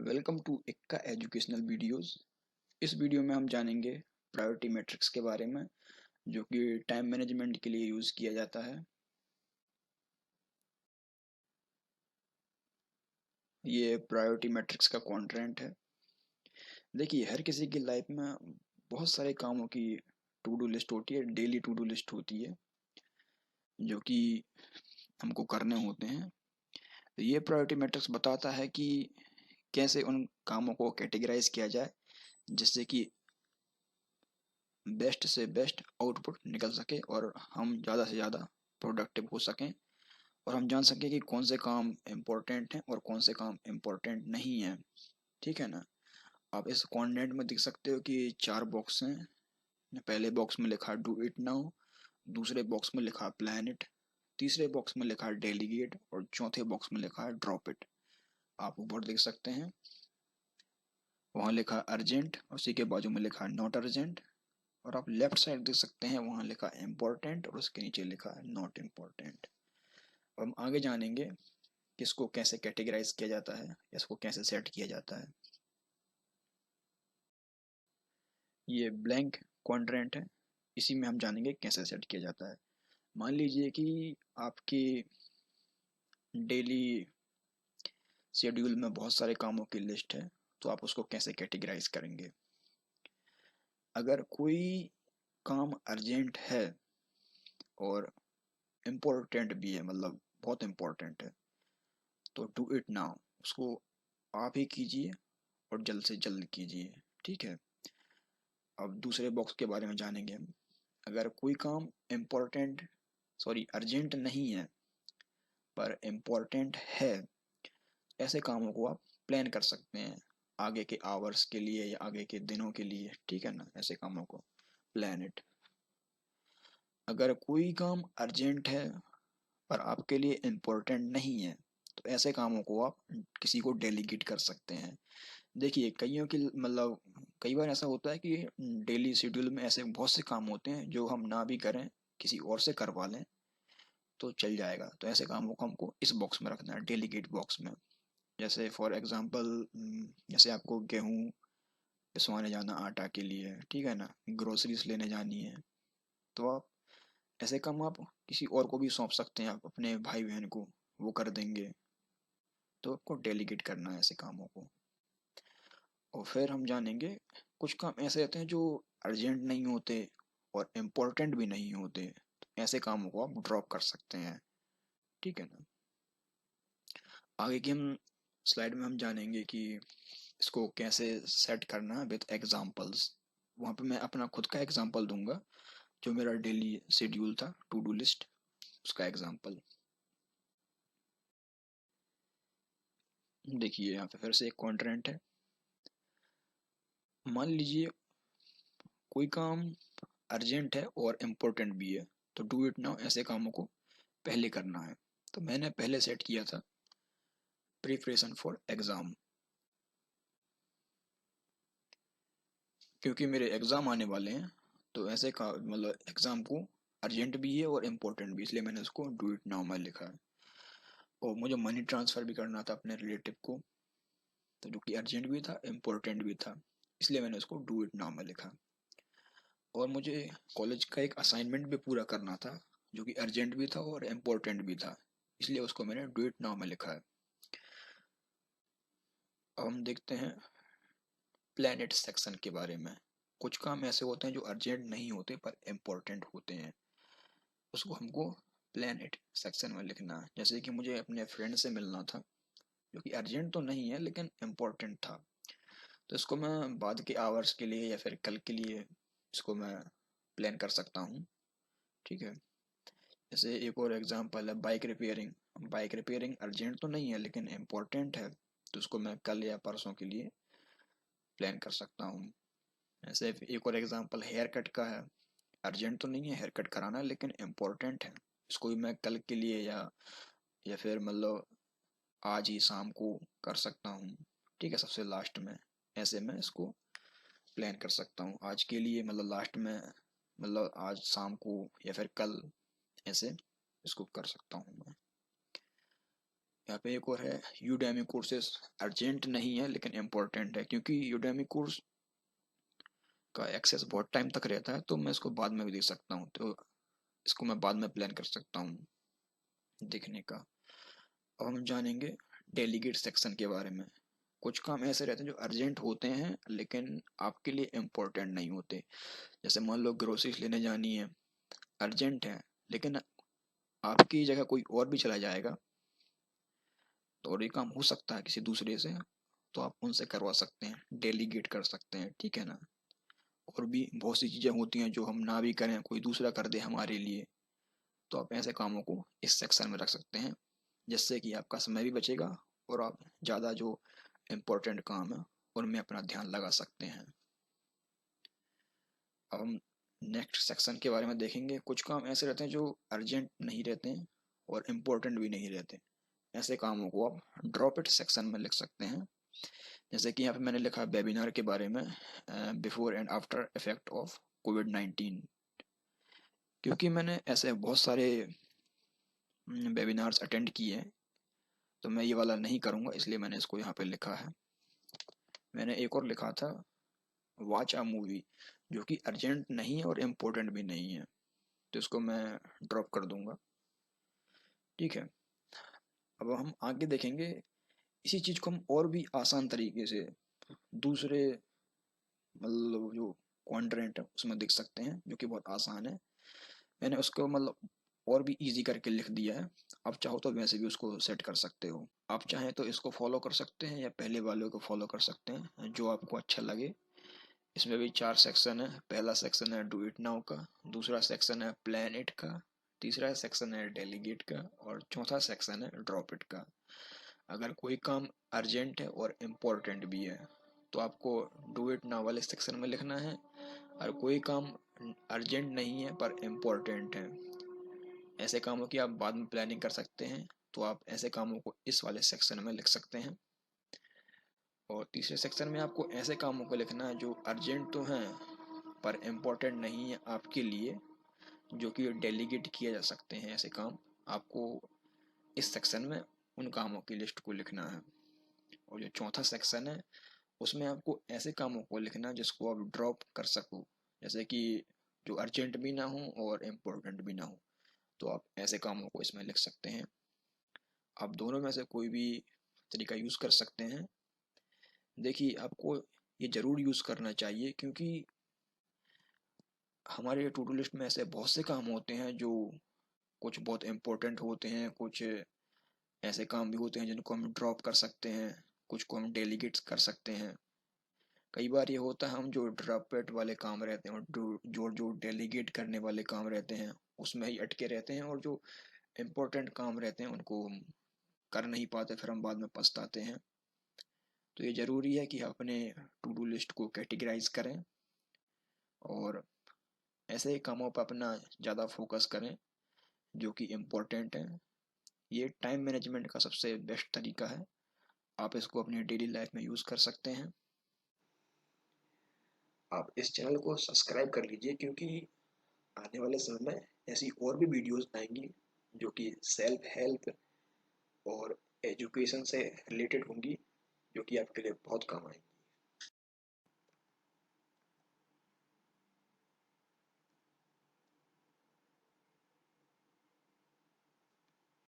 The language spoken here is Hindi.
वेलकम टू इक्का एजुकेशनल वीडियोस। इस वीडियो में हम जानेंगे प्रायोरिटी मैट्रिक्स के बारे में, जो कि टाइम मैनेजमेंट के लिए यूज़ किया जाता है। ये प्रायोरिटी मैट्रिक्स का कॉन्ट्रेंट है। देखिए, हर किसी की लाइफ में बहुत सारे कामों की टू डू लिस्ट होती है, डेली टू डू लिस्ट होती है, जो कि हमको करने होते हैं। ये प्रायोरिटी मैट्रिक्स बताता है कि कैसे उन कामों को कैटेगराइज किया जाए, जिससे कि बेस्ट से बेस्ट आउटपुट निकल सके और हम ज़्यादा से ज़्यादा प्रोडक्टिव हो सकें, और हम जान सकें कि कौन से काम इम्पोर्टेंट हैं और कौन से काम इम्पोर्टेंट नहीं हैं। ठीक है ना। आप इस कॉन्टेंट में देख सकते हो कि चार बॉक्स हैं। पहले बॉक्स में लिखा डू इट नाउ, दूसरे बॉक्स में लिखा प्लान इट, तीसरे बॉक्स में लिखा डेलीगेट और चौथे बॉक्स में लिखा ड्रॉप इट। आप ऊपर देख सकते हैं, वहाँ लिखा अर्जेंट, उसी के बाजू में लिखा नॉट अर्जेंट, और आप लेफ्ट साइड देख सकते हैं, वहाँ लिखा इम्पोर्टेंट और उसके नीचे लिखा नॉट इम्पोर्टेंट। और हम आगे जानेंगे कि इसको कैसे कैटेगराइज किया जाता है, इसको कैसे सेट किया जाता है। ये ब्लैंक क्वाड्रेंट है, इसी में हम जानेंगे कैसे सेट किया जाता है। मान लीजिए कि आपकी डेली शेड्यूल में बहुत सारे कामों की लिस्ट है, तो आप उसको कैसे कैटेगराइज करेंगे। अगर कोई काम अर्जेंट है और इम्पोर्टेंट भी है, मतलब बहुत इम्पोर्टेंट है, तो डू इट नाउ, उसको आप ही कीजिए और जल्द से जल्द कीजिए। ठीक है। अब दूसरे बॉक्स के बारे में जानेंगे हम। अगर कोई काम अर्जेंट नहीं है पर इम्पोर्टेंट है, ऐसे कामों को आप प्लान कर सकते हैं आगे के आवर्स के लिए या आगे के दिनों के लिए। ठीक है ना, ऐसे कामों को प्लान इट। अगर कोई काम अर्जेंट है पर आपके लिए इम्पोर्टेंट नहीं है, तो ऐसे कामों को आप किसी को डेलीगेट कर सकते हैं। देखिए, कईयों की मतलब कई बार ऐसा होता है कि डेली शेड्यूल में ऐसे बहुत से काम होते हैं जो हम ना भी करें, किसी और से करवा लें तो चल जाएगा। तो ऐसे कामों को हमको इस बॉक्स में रखना है, डेलीगेट बॉक्स में। जैसे फॉर एग्जांपल, जैसे आपको गेहूँ पिसवाने जाना आटा के लिए, ठीक है ना, ग्रोसरीज लेने जानी है, तो आप ऐसे काम आप किसी और को भी सौंप सकते हैं, आप अपने भाई बहन को, वो कर देंगे। तो आपको डेलीगेट करना है ऐसे कामों को। और फिर हम जानेंगे कुछ काम ऐसे रहते हैं जो अर्जेंट नहीं होते और इम्पोर्टेंट भी नहीं होते, तो ऐसे कामों को आप ड्रॉप कर सकते हैं। ठीक है ना। आगे की हम स्लाइड में हम जानेंगे कि इसको कैसे सेट करना है विद एग्जांपल्स। वहाँ पे मैं अपना खुद का एग्जांपल दूंगा, जो मेरा डेली शेड्यूल था, टू डू लिस्ट, उसका एग्जांपल। देखिए, यहाँ पे फिर से एक कॉन्ट्रेंट है। मान लीजिए कोई काम अर्जेंट है और इम्पोर्टेंट भी है, तो डू इट नाउ ऐसे कामों को पहले करना है। तो मैंने पहले सेट किया था प्रिपरेशन फॉर एग्जाम, क्योंकि मेरे एग्जाम आने वाले हैं, तो ऐसे का मतलब एग्जाम को अर्जेंट भी है और इम्पोर्टेंट भी, इसलिए मैंने उसको डू इट नाउ में लिखा है। और मुझे मनी ट्रांसफ़र भी करना था अपने रिलेटिव को, तो जो कि अर्जेंट भी था इम्पोर्टेंट भी था, इसलिए मैंने उसको डू इट नाउ में लिखा। और मुझे कॉलेज का एक असाइनमेंट भी पूरा करना था, जो कि अर्जेंट भी था और इम्पोर्टेंट भी था, इसलिए उसको मैंने डू इट नाउ में लिखा है। अब हम देखते हैं प्लैनेट सेक्शन के बारे में। कुछ काम ऐसे होते हैं जो अर्जेंट नहीं होते पर इम्पोर्टेंट होते हैं, उसको हमको प्लैनेट सेक्शन में लिखना है। जैसे कि मुझे अपने फ्रेंड से मिलना था, जो कि अर्जेंट तो नहीं है लेकिन इम्पोर्टेंट था, तो इसको मैं बाद के आवर्स के लिए या फिर कल के लिए इसको मैं प्लान कर सकता हूँ। ठीक है। जैसे एक और एग्जांपल है bike repairing. Bike repairing urgent तो नहीं है लेकिन इम्पोर्टेंट है, तो उसको मैं कल या परसों के लिए प्लान कर सकता हूँ। ऐसे एक और एग्जांपल हेयर कट का है। अर्जेंट तो नहीं है हेयर कट कराना, लेकिन इम्पोर्टेंट है, इसको भी मैं कल के लिए या फिर मतलब आज ही शाम को कर सकता हूँ। ठीक है, सबसे लास्ट में ऐसे मैं इसको प्लान कर सकता हूँ आज के लिए, मतलब लास्ट में, मतलब आज शाम को या फिर कल, ऐसे इसको कर सकता हूँ मैं। यहाँ पे एक और है, यूडेमी कोर्सेस अर्जेंट नहीं है लेकिन इम्पोर्टेंट है, क्योंकि यूडेमी कोर्स का एक्सेस बहुत टाइम तक रहता है, तो मैं इसको बाद में भी देख सकता हूँ, तो इसको मैं बाद में प्लान कर सकता हूँ देखने का। अब हम जानेंगे डेलीगेट सेक्शन के बारे में। कुछ काम ऐसे रहते हैं जो अर्जेंट होते हैं लेकिन आपके लिए इम्पोर्टेंट नहीं होते। जैसे मान लो ग्रोसरीज लेने जानी है, अर्जेंट है, लेकिन आपकी जगह कोई और भी चला जाएगा तो, और ये काम हो सकता है किसी दूसरे से, तो आप उनसे करवा सकते हैं, डेलीगेट कर सकते हैं, ठीक है ना। और भी बहुत सी चीज़ें होती हैं जो हम ना भी करें, कोई दूसरा कर दे हमारे लिए, तो आप ऐसे कामों को इस सेक्शन में रख सकते हैं, जिससे कि आपका समय भी बचेगा और आप ज़्यादा जो इम्पोर्टेंट काम है उनमें अपना ध्यान लगा सकते हैं। अब हम नेक्स्ट सेक्शन के बारे में देखेंगे। कुछ काम ऐसे रहते हैं जो अर्जेंट नहीं रहते हैं और इम्पोर्टेंट भी नहीं रहते, ऐसे कामों को आप ड्रॉप इट सेक्शन में लिख सकते हैं। जैसे कि यहाँ पे मैंने लिखा वेबिनार के बारे में, before and after effect of कोविड-19, क्योंकि मैंने ऐसे बहुत सारे वेबिनार्स अटेंड किए हैं, तो मैं ये वाला नहीं करूँगा, इसलिए मैंने इसको यहाँ पे लिखा है। मैंने एक और लिखा था वॉच अ मूवी, जो कि अर्जेंट नहीं है और इम्पोर्टेंट भी नहीं है, तो इसको मैं ड्रॉप कर दूंगा, ठीक है। अब हम आगे देखेंगे, इसी चीज़ को हम और भी आसान तरीके से दूसरे मतलब जो क्वाड्रेंट है उसमें देख सकते हैं, जो कि बहुत आसान है। मैंने उसको मतलब और भी इजी करके लिख दिया है। आप चाहो तो वैसे भी उसको सेट कर सकते हो, आप चाहें तो इसको फॉलो कर सकते हैं या पहले वाले को फॉलो कर सकते हैं, जो आपको अच्छा लगे। इसमें भी 4 सेक्शन है। पहला सेक्शन है डू इट नाउ का, दूसरा सेक्शन है प्लान इट का, तीसरा सेक्शन है डेलीगेट का, और चौथा सेक्शन है ड्रॉप इट का। अगर कोई काम अर्जेंट है और इम्पोर्टेंट भी है तो आपको डू इट नाउ वाले सेक्शन में लिखना है, और कोई काम अर्जेंट नहीं है पर इम्पोर्टेंट है, ऐसे कामों की आप बाद में प्लानिंग कर सकते हैं, तो आप ऐसे कामों को इस वाले सेक्शन में लिख सकते हैं। और तीसरे सेक्शन में आपको ऐसे कामों को लिखना है जो अर्जेंट तो हैं पर इम्पोर्टेंट नहीं है आपके लिए, जो कि डेलीगेट किए जा सकते हैं ऐसे काम। आपको इस सेक्शन में उन कामों की लिस्ट को लिखना है। और जो चौथा सेक्शन है उसमें आपको ऐसे कामों को लिखना है जिसको आप ड्रॉप कर सको, जैसे कि जो अर्जेंट भी ना हो और इम्पोर्टेंट भी ना हो, तो आप ऐसे कामों को इसमें लिख सकते हैं। आप दोनों में से कोई भी तरीका यूज़ कर सकते हैं। देखिए, आपको ये ज़रूर यूज़ करना चाहिए, क्योंकि हमारे टू डू लिस्ट में ऐसे बहुत से काम होते हैं जो कुछ बहुत इम्पोर्टेंट होते हैं, कुछ ऐसे काम भी होते हैं जिनको हम ड्रॉप कर सकते हैं, कुछ को हम डेलीगेट कर सकते हैं। कई बार ये होता है हम जो ड्रॉप इट वाले काम रहते हैं और जो जो डेलीगेट करने वाले काम रहते हैं उसमें ही अटके रहते हैं, और जो इम्पोर्टेंट काम रहते हैं उनको हम कर नहीं पाते, फिर हम बाद में पछताते हैं। तो ये ज़रूरी है कि अपने टू डू लिस्ट को कैटेगराइज करें और ऐसे कामों पर अपना ज़्यादा फोकस करें जो कि इम्पोर्टेंट है। ये टाइम मैनेजमेंट का सबसे बेस्ट तरीका है, आप इसको अपनी डेली लाइफ में यूज़ कर सकते हैं। आप इस चैनल को सब्सक्राइब कर लीजिए, क्योंकि आने वाले समय में ऐसी और भी वीडियोस आएंगी जो कि सेल्फ हेल्प और एजुकेशन से रिलेटेड होंगी, जो कि आपके लिए बहुत काम आएंगी।